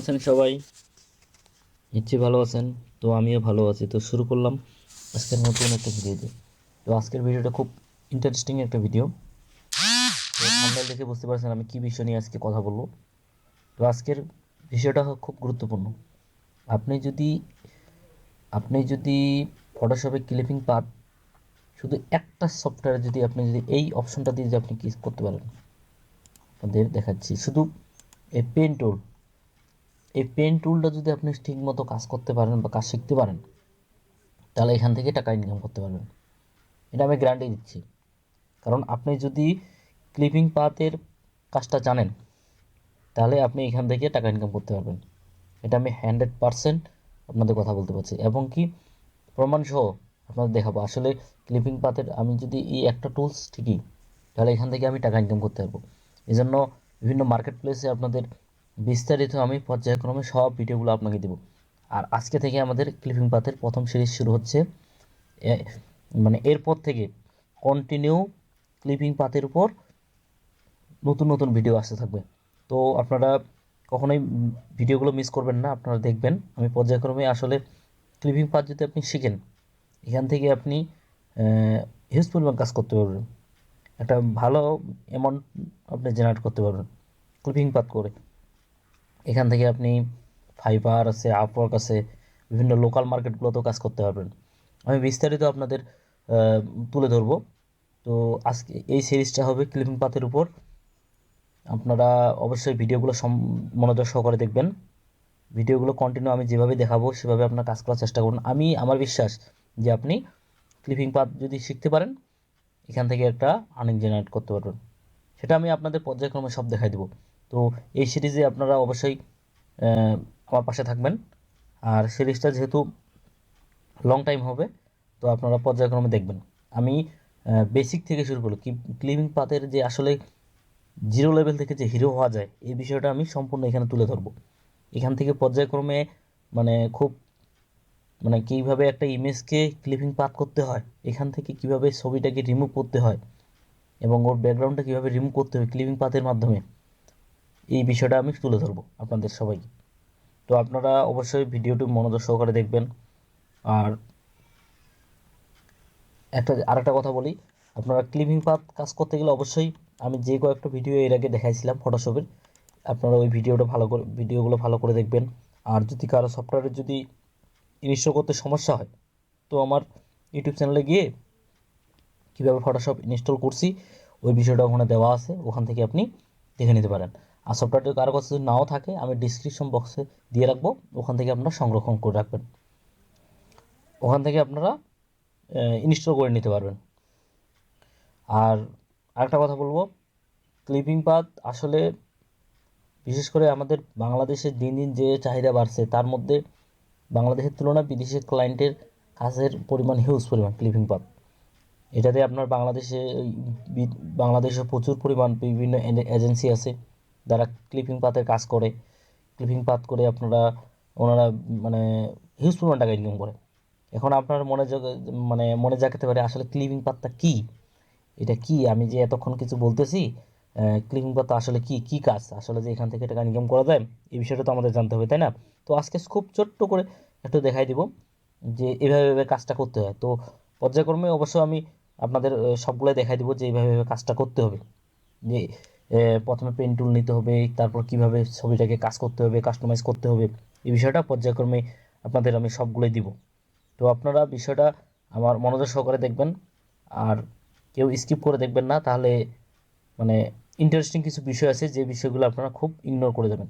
আছেন সবাই? নিশ্চয়ই ভালো আছেন। তো আমিও ভালো আছি। তো শুরু করলাম আজকের নতুন একটা ভিডিও দিয়ে। তো আজকের ভিডিওটা খুব ইন্টারেস্টিং একটা ভিডিও। তো থাম্বনেল দেখে বুঝতে পারছেন আমি কি বিষয় নিয়ে আজকে কথা বলবো। তো আজকের বিষয়টা খুব গুরুত্বপূর্ণ। আপনি যদি আপনি যদি ফটোশপে ক্লিপিং পান, শুধু একটা সফটওয়্যারে যদি আপনি যদি এই অপশনটা দিয়ে যদি আপনি কি করতে পারেন, আপনাদের দেখাচ্ছি। শুধু এই পেন টুলটা যদি আপনি ঠিকমতো কাজ করতে পারেন বা কাজ শিখতে পারেন, তাহলে এখান থেকে টাকা ইনকাম করতে পারবেন। এটা আমি গ্যারান্টি দিচ্ছি। কারণ আপনি যদি ক্লিপিং পাথের কাজটা জানেন, তাহলে আপনি এখান থেকে টাকা ইনকাম করতে পারবেন। এটা আমি 100% আপনাদের কথা বলতে পারছি, এবং কি প্রমাণ সহ আপনাদের দেখাবো। আসলে ক্লিপিং পাথের আমি যদি এই একটা টুলস ঠিকই, তাহলে এখান থেকে আমি টাকা ইনকাম করতে পারবো। এই জন্য বিভিন্ন মার্কেট প্লেসে আপনাদের বিস্তারিত আমি পর্যায়ক্রমে সব ভিডিওগুলো আপনাকে দেবো। আর আজকে থেকে আমাদের ক্লিপিং পাথের প্রথম সিরিজ শুরু হচ্ছে। মানে এরপর থেকে কন্টিনিউ ক্লিপিং পাথের উপর নতুন নতুন ভিডিও আসতে থাকবে। তো আপনারা কখনোই ভিডিওগুলো মিস করবেন না, আপনারা দেখবেন। আমি পর্যায়ক্রমে আসলে ক্লিপিং পাথ যদি আপনি শিখেন, এখান থেকে আপনি হিউজ পরিমাণ কাজ করতে পারবেন। একটা ভালো অ্যামাউন্ট আপনি জেনারেট করতে পারবেন ক্লিপিং পাথ করে। এখান থেকে আপনি ফাইবার আছে, আপওয়ার্ক আছে, বিভিন্ন লোকাল মার্কেটগুলোতেও কাজ করতে পারবেন। আমি বিস্তারিত আপনাদের তুলে ধরবো। তো আজকে এই সিরিজটা হবে ক্লিপিং পাথের উপর। আপনারা অবশ্যই ভিডিওগুলো মনোযোগ সহকারে দেখবেন। ভিডিওগুলো কন্টিনিউ আমি যেভাবে দেখাবো সেভাবে আপনার কাজ করার চেষ্টা করুন। আমার বিশ্বাস যে আপনি ক্লিপিং পাথ যদি শিখতে পারেন, এখান থেকে একটা আর্নিং জেনারেট করতে পারবেন। সেটা আমি আপনাদের পর্যায়ক্রমে সব দেখাই দেবো। তো এই সিরিজে আপনারা অবশ্যই আমার পাশে থাকবেন। আর সিরিজটা যেহেতু লং টাইম হবে, তো আপনারা পর্যায়ক্রমে দেখবেন। আমি বেসিক থেকে শুরু করব, ক্লিপিং পাথের যে আসলে জিরো লেভেল থেকে যে হিরো হওয়া যায়, এই বিষয়টা আমি সম্পূর্ণ এখানে তুলে ধরবো। এখান থেকে পর্যায়ক্রমে মানে খুব কীভাবে একটা ইমেজকে ক্লিপিং পাথ করতে হয়, এখান থেকে কিভাবে ছবিটাকে রিমুভ করতে হয়, এবং ওর ব্যাকগ্রাউন্ডটা কীভাবে রিমুভ করতে হবে ক্লিপিং পাথের মাধ্যমে, এই বিষয়টা আমি তুলে ধরবো আপনাদের সবাইকে। তো আপনারা অবশ্যই ভিডিওটি মনোযোগ সহকারে দেখবেন। আর আরেকটা কথা বলি, আপনারা ক্লিপিং পাথ কাজ করতে গেলে অবশ্যই আমি যে কয়েকটা ভিডিও এর আগে দেখাইছিলাম ফটোশপের, আপনারা ওই ভিডিওগুলো ভালো করে দেখবেন। আর যদি কারো সফটওয়্যারে যদি ইনস্টল করতে সমস্যা হয়, তো আমার ইউটিউব চ্যানেলে গিয়ে কীভাবে ফটোশপ ইনস্টল করছি ওই বিষয়টা ওখানে দেওয়া আছে, ওখান থেকে আপনি দেখে নিতে পারেন। আর সফটওয়্যারটি কারো কাছে যদি নাও থাকে, আমি ডিসক্রিপশন বক্সে দিয়ে রাখবো, ওখান থেকে আপনারা সংরক্ষণ করে রাখবেন। ওখান থেকে আপনারা ইনস্টল করে নিতে পারবেন। আর আরেকটা কথা বলবো, ক্লিপিং পাথ আসলে বিশেষ করে আমাদের বাংলাদেশে দিন দিন যে চাহিদা বাড়ছে, তার মধ্যে বাংলাদেশের তুলনায় বিদেশের ক্লায়েন্টের কাজের পরিমাণ হিউজ পরিমাণ ক্লিপিং পাথ। এটাতে আপনার বাংলাদেশে প্রচুর পরিমাণ বিভিন্ন এজেন্সি আছে যারা ক্লিপিং পাথের কাজ করে। ক্লিপিং পাথ করে ওনারা মানে হিউজ পরিমাণ টাকা ইনকাম করে। এখন আপনার মনে জাগাতে পারে আসলে ক্লিপিং পাথটা কী, এটা কি আমি যে এতক্ষণ কিছু বলতেছি, ক্লিপিং পাথ আসলে কি কাজ, আসলে যে এখান থেকে টাকা ইনকাম করা যায়, এই বিষয়টা তো আমাদের জানতে হবে, তাই না? তো আজকে খুব ছোট্ট করে একটু দেখাই দিব যে এভাবে কাজটা করতে হয়। তো পর্যায়ক্রমে অবশ্য আমি আপনাদের সবগুলোই দেখাই দিব যে এইভাবে কাজটা করতে হবে। যে প্রথমে পেন টুল নিতে হবে, তারপর কিভাবে ছবিটাকে কাজ করতে হবে, কাস্টমাইজ করতে হবে, এই বিষয়টা পর্যায়ক্রমে আপনাদের আমি সবগুলোই দিব। তো আপনারা বিষয়টা আমার মনোযোগ সহকারে দেখবেন। আর কেউ স্কিপ করে দেখবেন না, তাহলে মানে ইন্টারেস্টিং কিছু বিষয় আছে যে বিষয়গুলো আপনারা খুব ইগনোর করে দেবেন।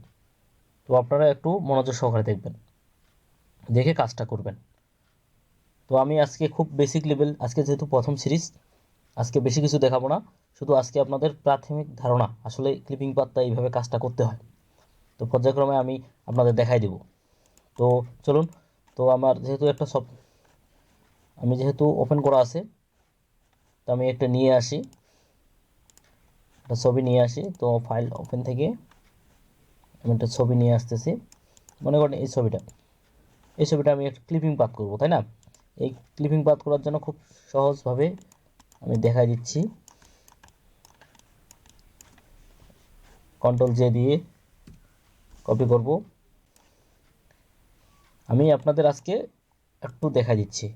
তো আপনারা একটু মনোযোগ সহকারে দেখবেন, দেখে কাজটা করবেন। তো আমি আজকে খুব বেসিক লেভেল, আজকে যেহেতু প্রথম সিরিজ, আজকে বেশি কিছু দেখাবো না, শুধু আজকে আপনাদের প্রাথমিক ধারণা আসলে ক্লিপিং পাথটা এইভাবে কাজটা করতে হয়। তো পর্যায়ক্রমে আমি আপনাদের দেখাই দেব। তো চলুন। তো আমি যেহেতু ওপেন করা আছে, তো আমি একটা নিয়ে আসি, একটা ছবি নিয়ে আসি। তো ফাইল ওপেন থেকে আমি একটা ছবি নিয়ে আসতেছি। মনে করেন এই ছবিটা আমি একটা ক্লিপিং পাথ করব, তাই না? এই ক্লিপিং পাথ করার জন্য খুব সহজভাবে আমি দেখাই দিচ্ছি। কন্ট্রোল জে দিয়ে কপি করব, আমি আপনাদের আজকে একটু দেখা দিচ্ছি,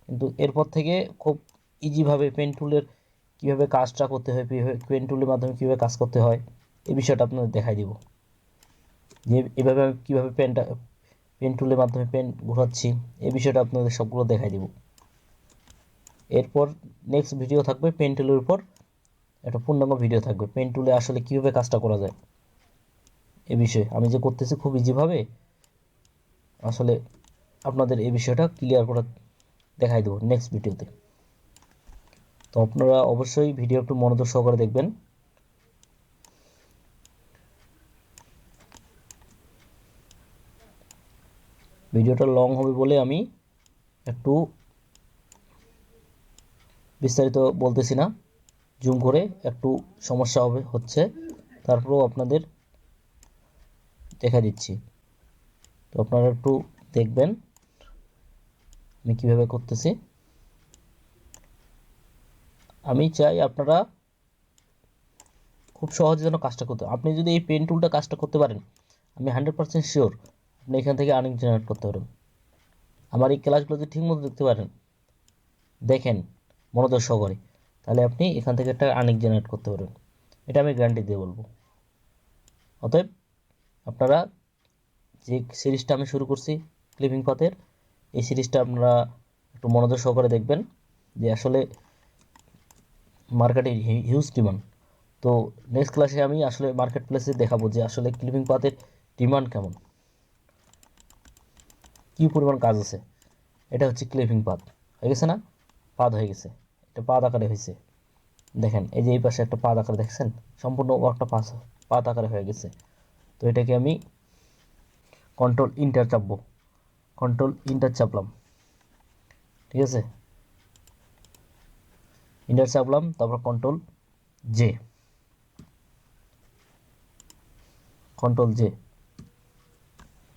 কিন্তু এরপর থেকে খুব ইজিভাবে পেন টুলের কীভাবে কাজটা করতে হয়, পেন টুলের মাধ্যমে কীভাবে কাজ করতে হয় এই বিষয়টা আপনাদের দেখাই দিব, যে এভাবে আমি কীভাবে পেন টুলের মাধ্যমে পেন ঘোরাচ্ছি এই বিষয়টা আপনাদের সবগুলো দেখাই দিব। এরপর নেক্সট ভিডিও থাকবে পেন টুলের উপর, একটা পূর্ণাঙ্গ ভিডিও থাকবে পেন টুলে আসলে কীভাবে কাজটা করা যায় এ বিষয়ে। আমি যে করতেছি খুব ইজিভাবে, আসলে আপনাদের এই বিষয়টা ক্লিয়ার করে দেখাই দেবো নেক্সট ভিডিওতে। তো আপনারা অবশ্যই ভিডিও একটু মনোযোগ সহকারে দেখবেন। ভিডিওটা লং হবে বলে আমি একটু বিস্তারিত বলতেছি না, জুম করে একটু সমস্যা হচ্ছে, তারপরেও আপনাদের দেখা দিচ্ছি। তো আপনারা একটু দেখবেন আমি কিভাবে করতেছি। আমি চাই আপনারা খুব সহজে যেন কাজটা করতে, আপনি যদি এই পেন টুলটা কাজটা করতে পারেন আমি 100% শিওর আপনি এখান থেকে আর্নিং জেনারেট করতে পারেন। আমার এই ক্লাসগুলো যদি ঠিকমতো দেখতে পারেন, দেখেন মনোযোগ সহকারে, তাহলে আপনি এখান থেকে একটা আর্নিং জেনারেট করতে পারবেন, এটা আমি গ্যারান্টি দিয়ে বলবো। অতএব আপনারা যে সিরিজটা আমি শুরু করছি ক্লিপিং পাথের, এই সিরিজটা আপনারা একটু মনোযোগ সহকারে দেখবেন, যে আসলে মার্কেটে হিউজ ডিমান্ড। তো নেক্সট ক্লাসে আমি আসলে মার্কেট প্লেসে দেখাবো যে আসলে ক্লিপিং পাথের ডিমান্ড কেমন, কী পরিমাণ কাজ আছে। এটা হচ্ছে ক্লিপিং পাথ, হয়ে গেছে না, পাদ হয়ে গেছে, এটা পাদ আকারে হয়েছে। দেখেন এই যে এই পাশে একটা পাদ আকারে দেখছেন, সম্পূর্ণ একটা পাদ আকারে হয়ে গেছে। তো এটাকে আমি কন্ট্রোল ইন্টার চাপবো, কন্ট্রোল ইন্টার চাপলাম, ঠিক আছে, ইন্টার চাপলাম, তারপর কন্ট্রোল জে, কন্ট্রোল জে,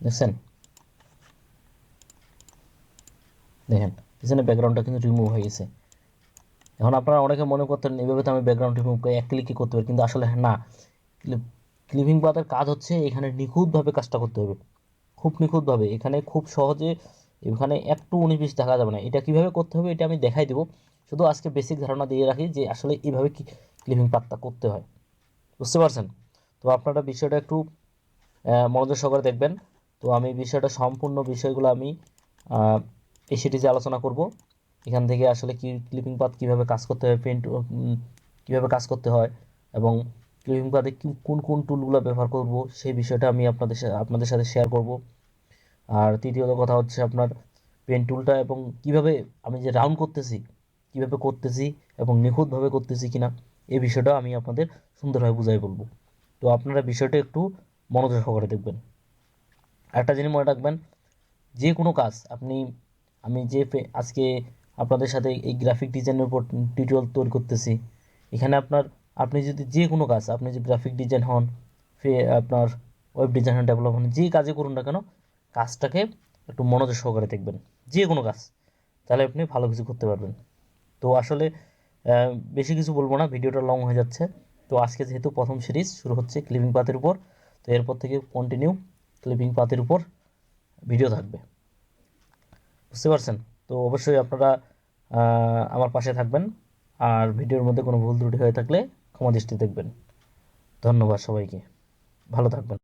দেখছেন, দেখেন পিছনে ব্যাকগ্রাউন্ডটা কিন্তু রিমুভ হয়ে গেছে। এখন আপনারা অনেকে মনে করতেন এইভাবে তো আমি ব্যাকগ্রাউন্ড রিমুভ করে এক ক্লিকে করতে পারি, কিন্তু আসলে না, ক্লিপিং পাথের কাজ হচ্ছে এখানে নিখুঁতভাবে কাজটা করতে হবে, খুব নিখুঁতভাবে, এখানে খুব সহজে, এখানে একটু 19-20 দেখা যাবে না। এটা কিভাবে করতে হবে এটা আমি দেখাই দেবো, শুধু আজকে বেসিক ধারণা দিয়ে রাখি যে আসলে এইভাবে কি ক্লিপিং পাথটা করতে হয়, বুঝতে পারছেন। তো আপনারা বিষয়টা একটু মনোযোগ সহকারে দেখবেন। তো আমি বিষয়টা সম্পূর্ণ বিষয়গুলো আমি এই সিরিজে আলোচনা করব, এখান থেকে আসলে কি ক্লিপিং পাথ কীভাবে কাজ করতে হয়, পেন্ট কীভাবে কাজ করতে হয়, এবং ক্লিপিং পাথে কোন কোন টুলগুলো ব্যবহার করব সেই বিষয়টা আমি আপনাদের সাথে শেয়ার করব। আর তৃতীয়ত কথা হচ্ছে আপনার পেন টুলটা এবং কিভাবে আমি যে রাউন্ড করতেছি কিভাবে করতেছি এবং নিখুঁতভাবে করতেছি কিনা এই বিষয়টা আমি আপনাদের সুন্দরভাবে বুঝাই বলবো। তো আপনারা বিষয়টা একটু মনোযোগ সহকারে দেখবেন। একটা জিনিস মনে রাখবেন, যে কোনো কাজ আমি যে আজকে আপনাদের সাথে এই গ্রাফিক ডিজাইনের উপর টিউটোরিয়াল তৈরি করতেছি, এখানে আপনি যদি যে কোনো কাজ, আপনি যে গ্রাফিক ডিজাইন হন, আপনার ওয়েব ডিজাইন হন, ডেভেলপ হন, যে কাজে করুন না কেন কাজটাকে একটু মনোযোগ সহকারে দেখবেন, যে কোনো কাজ, তাহলে আপনি ভালো কিছু করতে পারবেন। তো আসলে বেশি কিছু বলবো না, ভিডিওটা লং হয়ে যাচ্ছে। তো আজকে যেহেতু প্রথম সিরিজ শুরু হচ্ছে ক্লিপিং পাথের উপর, তো এরপর থেকে কন্টিনিউ ক্লিপিং পাথের উপর ভিডিও থাকবে, বুঝতে পারছেন। তো অবশ্যই আপনারা আমার পাশে থাকবেন, আর ভিডিওর মধ্যে কোনো ভুল ত্রুটি হয়ে থাকলে ক্ষমা দৃষ্টি দেখবেন। ধন্যবাদ সবাইকে, ভালো থাকবেন।